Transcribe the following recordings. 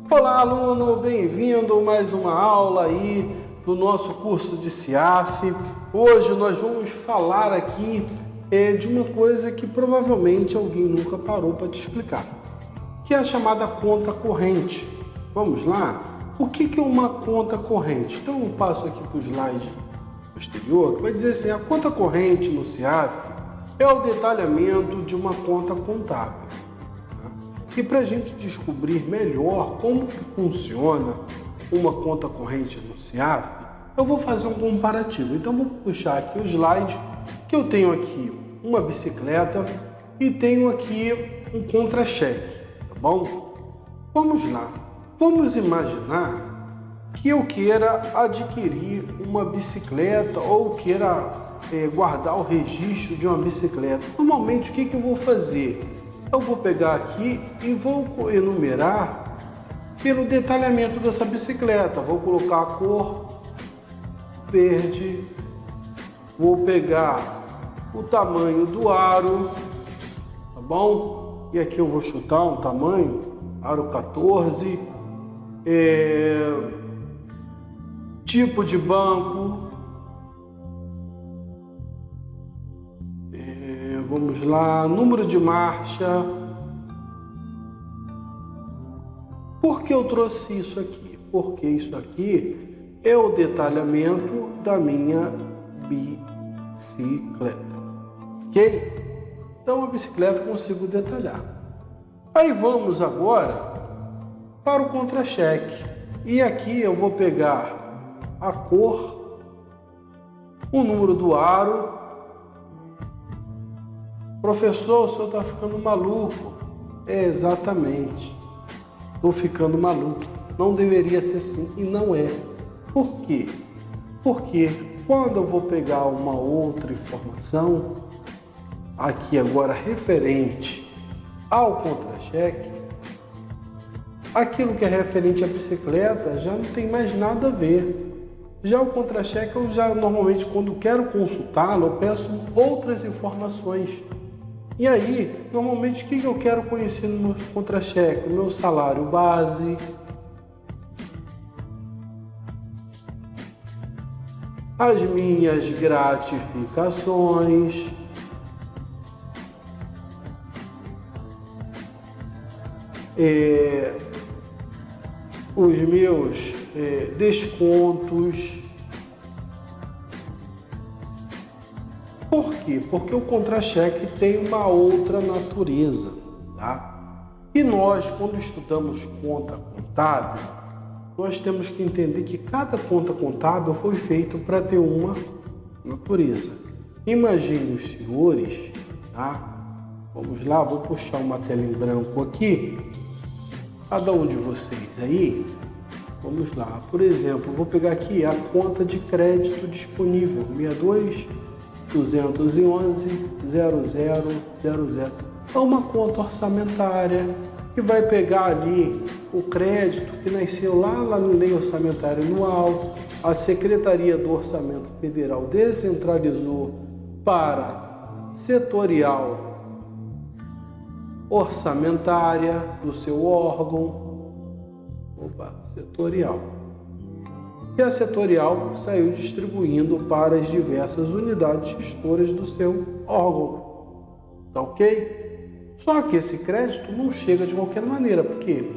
Olá, aluno, bem-vindo a mais uma aula aí do nosso curso de CIAF. Hoje nós vamos falar aqui de uma coisa que provavelmente alguém nunca parou para te explicar, que é a chamada conta corrente. Vamos lá? O que é uma conta corrente? Então eu passo aqui para o slide posterior, que vai dizer assim: a conta corrente no CIAF é o detalhamento de uma conta contábil. E para a gente descobrir melhor como que funciona uma conta corrente no CIAF, eu vou fazer um comparativo. Então vou puxar aqui o slide, que eu tenho aqui uma bicicleta e tenho aqui um contra-cheque, tá bom? Vamos lá. Vamos imaginar que eu queira adquirir uma bicicleta ou queira guardar o registro de uma bicicleta. Normalmente o que eu vou fazer? Eu vou pegar aqui e vou enumerar pelo detalhamento dessa bicicleta. Vou colocar a cor verde, vou pegar o tamanho do aro, tá bom? E aqui eu vou chutar um tamanho, aro 14, tipo de banco, vamos lá, número de marcha. Por que eu trouxe isso aqui? Porque isso aqui é o detalhamento da minha bicicleta, ok? Então a bicicleta eu consigo detalhar. Aí vamos agora para o contra-cheque. E aqui eu vou pegar a cor, o número do aro. Professor, o senhor está ficando maluco. É, exatamente. Estou ficando maluco. Não deveria ser assim e não é. Por quê? Porque quando eu vou pegar uma outra informação, aqui agora referente ao contra-cheque, aquilo que é referente à bicicleta já não tem mais nada a ver. Já o contra-cheque, eu já normalmente quando quero consultá-lo, eu peço outras informações. E aí, normalmente, o que eu quero conhecer no meu contra-cheque? O meu salário base, as minhas gratificações, os meus descontos. Por quê? Porque o contra-cheque tem uma outra natureza, tá? E nós, quando estudamos conta contábil, nós temos que entender que cada conta contábil foi feita para ter uma natureza. Imagine os senhores, tá? Vamos lá, vou puxar uma tela em branco aqui. Cada um de vocês aí, vamos lá. Por exemplo, vou pegar aqui a conta de crédito disponível, 62.211.0000. É uma conta orçamentária que vai pegar ali o crédito que nasceu lá na Lei Orçamentária Anual. A Secretaria do Orçamento Federal descentralizou para setorial orçamentária do seu órgão. Setorial. E a setorial saiu distribuindo para as diversas unidades gestoras do seu órgão. Tá ok? Só que esse crédito não chega de qualquer maneira, porque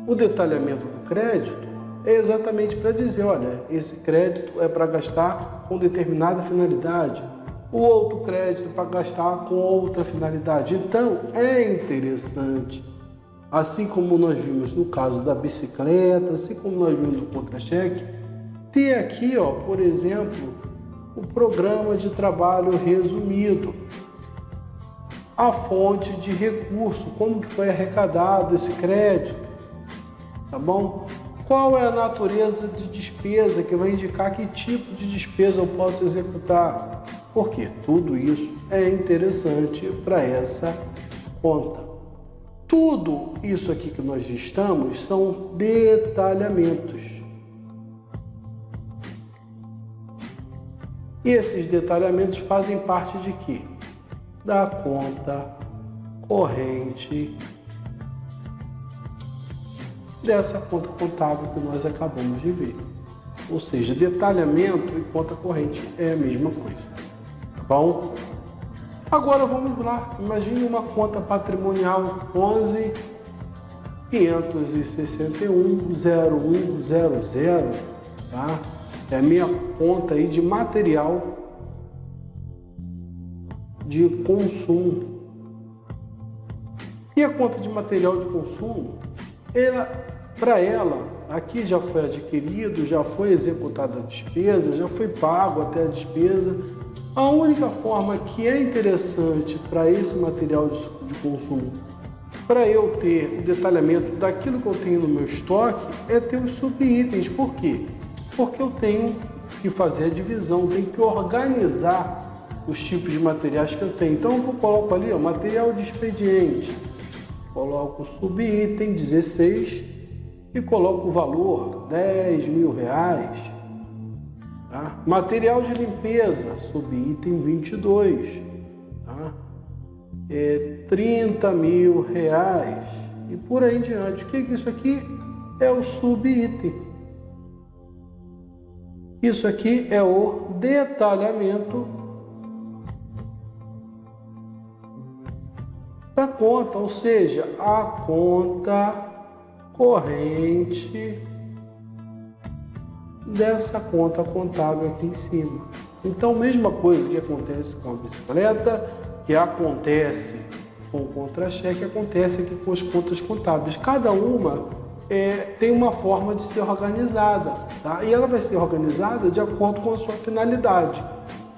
o detalhamento do crédito é exatamente para dizer, olha, esse crédito é para gastar com determinada finalidade, o outro crédito é para gastar com outra finalidade. Então, é interessante, assim como nós vimos no caso da bicicleta, assim como nós vimos no contra-cheque, ter aqui, ó, por exemplo, o programa de trabalho resumido, a fonte de recurso, como que foi arrecadado esse crédito, tá bom? Qual é a natureza de despesa que vai indicar que tipo de despesa eu posso executar? Porque tudo isso é interessante para essa conta. Tudo isso aqui que nós listamos são detalhamentos. E esses detalhamentos fazem parte de quê? Da conta corrente dessa conta contábil que nós acabamos de ver. Ou seja, detalhamento e conta corrente é a mesma coisa. Tá bom? Agora vamos lá. Imagine uma conta patrimonial 11.561.0100, tá? É a minha conta aí de material de consumo. E a conta de material de consumo, para ela, aqui já foi adquirido, já foi executada a despesa, já foi pago até a despesa. A única forma que é interessante para esse material de consumo, para eu ter o detalhamento daquilo que eu tenho no meu estoque, é ter os subitens. Por quê? Porque eu tenho que fazer a divisão, tenho que organizar os tipos de materiais que eu tenho. Então eu coloco ali, ó, material de expediente, coloco o subitem 16 e coloco o valor R$10.000. Tá? Material de limpeza, subitem 22, tá? R$30.000 e por aí em diante. O que é isso aqui? É o subitem. Isso aqui é o detalhamento da conta, ou seja, a conta corrente dessa conta contábil aqui em cima. Então, mesma coisa que acontece com a bicicleta, que acontece com o contra-cheque, acontece aqui com as contas contábeis. Cada uma tem uma forma de ser organizada, tá? E ela vai ser organizada de acordo com a sua finalidade.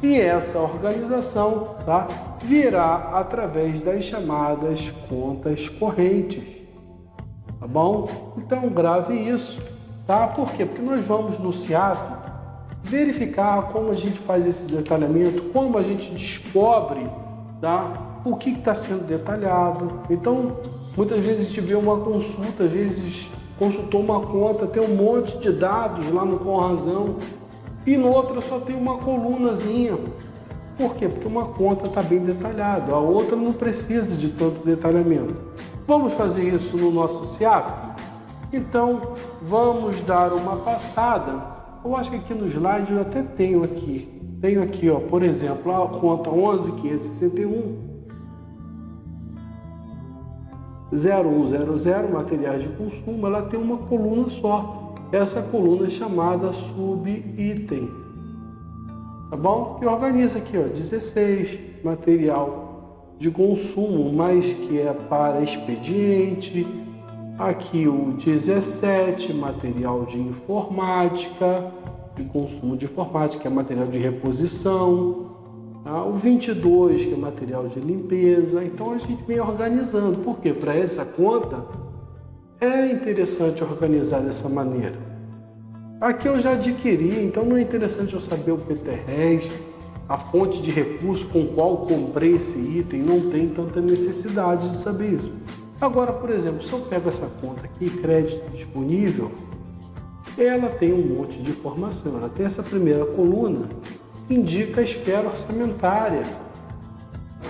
E essa organização, tá, virá através das chamadas contas correntes, tá bom? Então grave isso, tá? Por quê? Porque nós vamos no CIAF verificar como a gente faz esse detalhamento, como a gente descobre, tá, o que está sendo detalhado. Então, muitas vezes a gente vê uma consulta, às vezes consultou uma conta, tem um monte de dados lá no Com Razão e no outro só tem uma colunazinha. Por quê? Porque uma conta está bem detalhada, a outra não precisa de tanto detalhamento. Vamos fazer isso no nosso CIAF? Então, vamos dar uma passada. Eu acho que aqui no slide eu até tenho aqui. Tenho aqui, ó, por exemplo, a conta 11.561. 0100, materiais de consumo, ela tem uma coluna só. Essa coluna é chamada subitem, tá bom? Que organiza aqui, ó, 16, material de consumo, mas que é para expediente. Aqui o 17, material de informática, de consumo de informática, é material de reposição. O 22, que é material de limpeza. Então a gente vem organizando. Por quê? Para essa conta é interessante organizar dessa maneira. Aqui eu já adquiri, então não é interessante eu saber o PTRES, a fonte de recurso com qual comprei esse item, não tem tanta necessidade de saber isso. Agora, por exemplo, se eu pego essa conta aqui, crédito disponível, ela tem um monte de informação. Ela tem essa primeira coluna, indica a esfera orçamentária.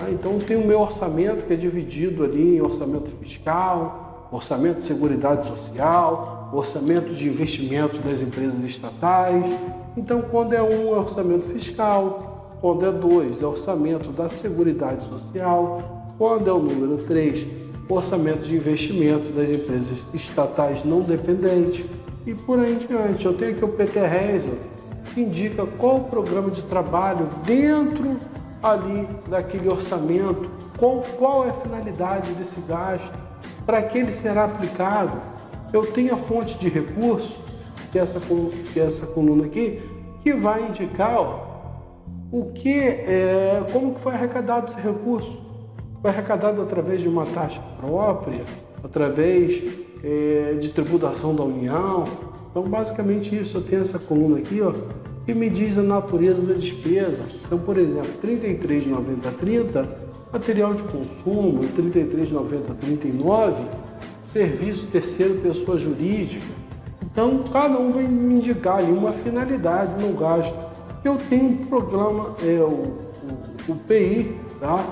Então tem o meu orçamento que é dividido ali em orçamento fiscal, orçamento de seguridade social, orçamento de investimento das empresas estatais. Então quando é um, é orçamento fiscal, quando é 2, é orçamento da seguridade social, quando é o número 3, orçamento de investimento das empresas estatais não dependentes e por aí em diante. Eu tenho aqui o PTRES, que indica qual o programa de trabalho dentro ali daquele orçamento, qual é a finalidade desse gasto, para que ele será aplicado. Eu tenho a fonte de recurso, que é essa coluna aqui, que vai indicar, ó, como que foi arrecadado esse recurso. Foi arrecadado através de uma taxa própria, através de tributação da União, Então, basicamente isso, eu tenho essa coluna aqui, ó, que me diz a natureza da despesa. Então, por exemplo, 33,90,30, material de consumo, 33,90,39, serviço terceiro pessoa jurídica. Então, cada um vai me indicar ali uma finalidade no gasto. Eu tenho um programa, o PI, tá?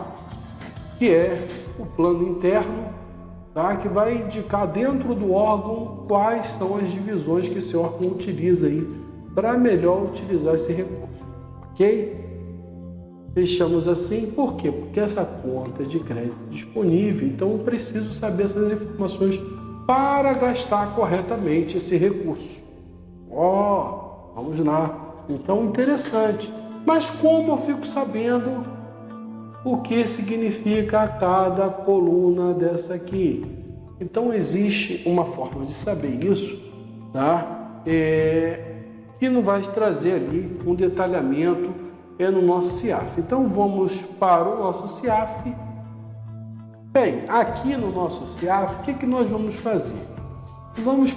Que é o plano interno, tá? Que vai indicar dentro do órgão quais são as divisões que esse órgão utiliza aí para melhor utilizar esse recurso, ok? Fechamos assim, por quê? Porque essa conta é de crédito disponível, então eu preciso saber essas informações para gastar corretamente esse recurso. Vamos lá. Então, interessante. Mas como eu fico sabendo o que significa cada coluna dessa aqui? Então, existe uma forma de saber isso, tá? Que não vai trazer ali um detalhamento no nosso CIAF. Então, vamos para o nosso CIAF. Bem, aqui no nosso CIAF, o que nós vamos fazer?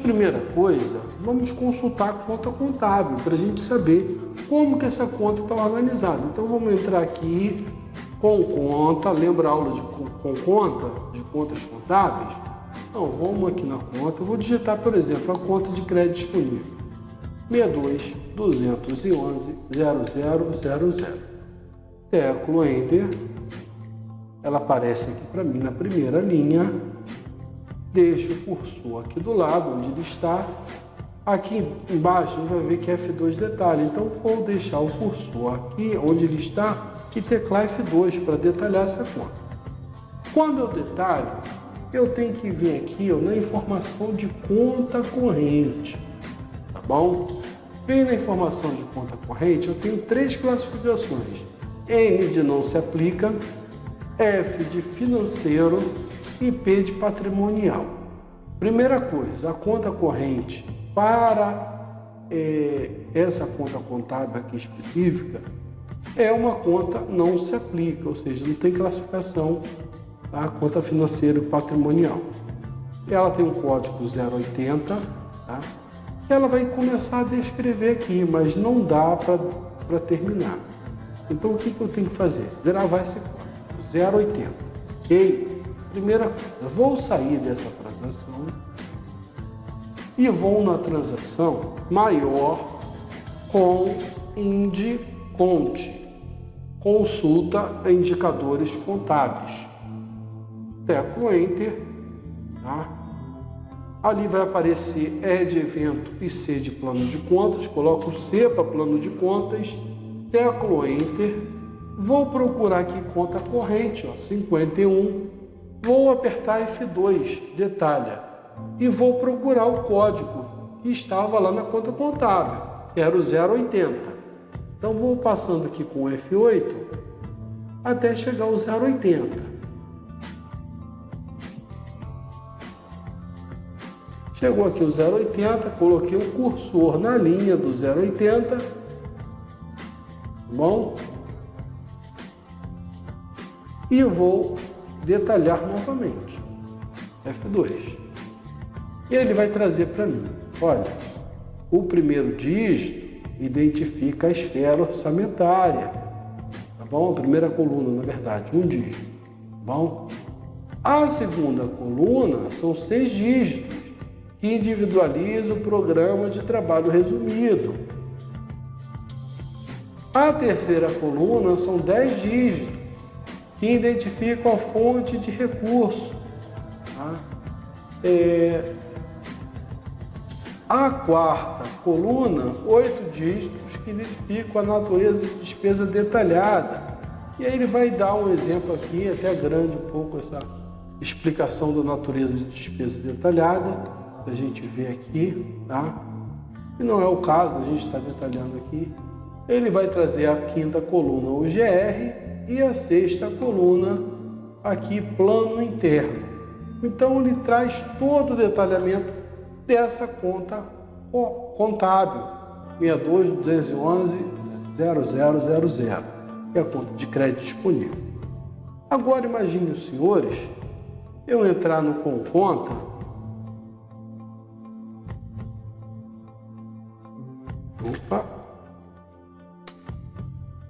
Primeira coisa, vamos consultar a conta contábil para a gente saber como que essa conta está organizada. Então, vamos entrar aqui com conta, lembra a aula com conta, de contas contábeis? Então, vamos aqui na conta, eu vou digitar, por exemplo, a conta de crédito disponível, 62.211.0000. Teclo Enter, ela aparece aqui para mim na primeira linha. Deixo o cursor aqui do lado, onde ele está. Aqui embaixo, a gente vai ver que é F2 detalhe. Então, vou deixar o cursor aqui, onde ele está, e teclar F2 para detalhar essa conta. Quando eu detalho, eu tenho que vir aqui na informação de conta corrente. Tá bom? Vem na informação de conta corrente, eu tenho 3 classificações. N de não se aplica, F de financeiro e P de patrimonial. Primeira coisa, a conta corrente para essa conta contábil aqui específica é uma conta não se aplica, ou seja, não tem classificação a conta financeira e patrimonial. Ela tem um código 080, tá? Ela vai começar a descrever aqui, mas não dá para terminar. Então, o que eu tenho que fazer? Gravar esse código 080, ok? Primeira coisa, vou sair dessa transação e vou na transação maior com INDCONT, consulta indicadores contábeis. Teclo Enter, tá? Ali vai aparecer E de evento e C de plano de contas, coloco o C para plano de contas, teclo Enter, vou procurar aqui conta corrente, 51, vou apertar F2, detalha, e vou procurar o código que estava lá na conta contábil, que era o 080. Então, vou passando aqui com F8 até chegar ao 080. Chegou aqui o 080, coloquei o cursor na linha do 080, bom? E eu vou detalhar novamente, F2. E ele vai trazer para mim, olha, o primeiro dígito identifica a esfera orçamentária, tá bom? A primeira coluna, na verdade, um dígito, tá bom? A segunda coluna são 6 dígitos, que individualiza o programa de trabalho resumido. A terceira coluna são 10 dígitos, que identificam a fonte de recurso. Tá? A quarta coluna, 8 dígitos, que identificam a natureza de despesa detalhada. E aí ele vai dar um exemplo aqui, até grande um pouco essa explicação da natureza de despesa detalhada, a gente vê aqui, tá? E não é o caso da gente estar detalhando aqui. Ele vai trazer a quinta coluna, o GR, e a sexta coluna, aqui, plano interno. Então, ele traz todo o detalhamento dessa conta contábil, 62.211.0000, que é a conta de crédito disponível. Agora, imagine os senhores, eu entrar no Com Conta Opa.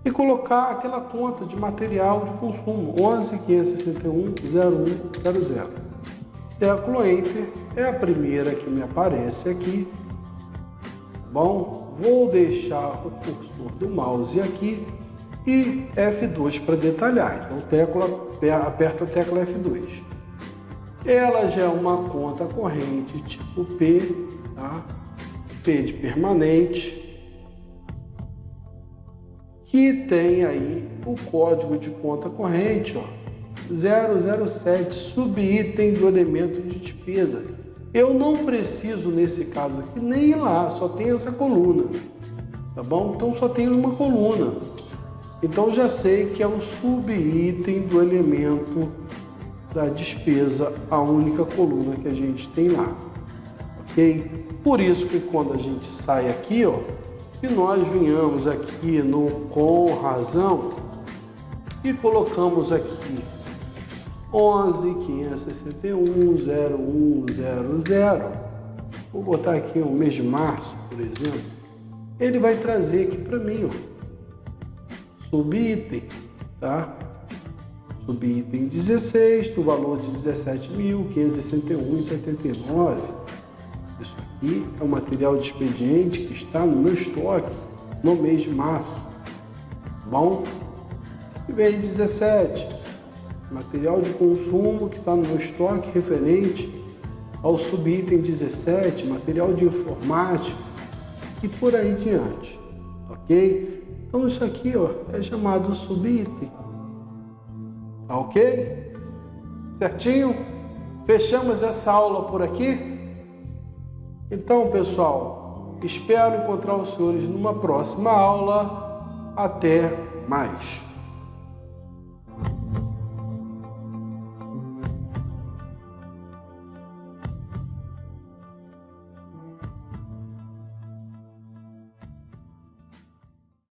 E colocar aquela conta de material de consumo, 11.561.01.00. Teclo Enter, é a primeira que me aparece aqui. Bom, vou deixar o cursor do mouse aqui e F2 para detalhar. Então, aperta a tecla F2. Ela já é uma conta corrente tipo P, tá? P de permanente, que tem aí o código de conta corrente, ó, 007, subitem do elemento de despesa. Eu não preciso, nesse caso aqui, nem ir lá, só tem essa coluna, tá bom? Então só tem uma coluna. Então já sei que é o subitem do elemento da despesa, a única coluna que a gente tem lá, ok? Por isso que quando a gente sai aqui, ó, e nós venhamos aqui no com razão e colocamos aqui 11.561.01.00, vou botar aqui o mês de março, por exemplo, ele vai trazer aqui para mim, ó, subitem, tá? Subitem 16, do valor de 17.561,79. Isso aqui é o material de expediente que está no meu estoque no mês de março. Bom, e vem 17, material de consumo que está no meu estoque referente ao subitem 17, material de informática e por aí diante, ok? Então isso aqui, ó, é chamado subitem, tá ok? Certinho? Fechamos essa aula por aqui? Então, pessoal, espero encontrar os senhores numa próxima aula. Até mais!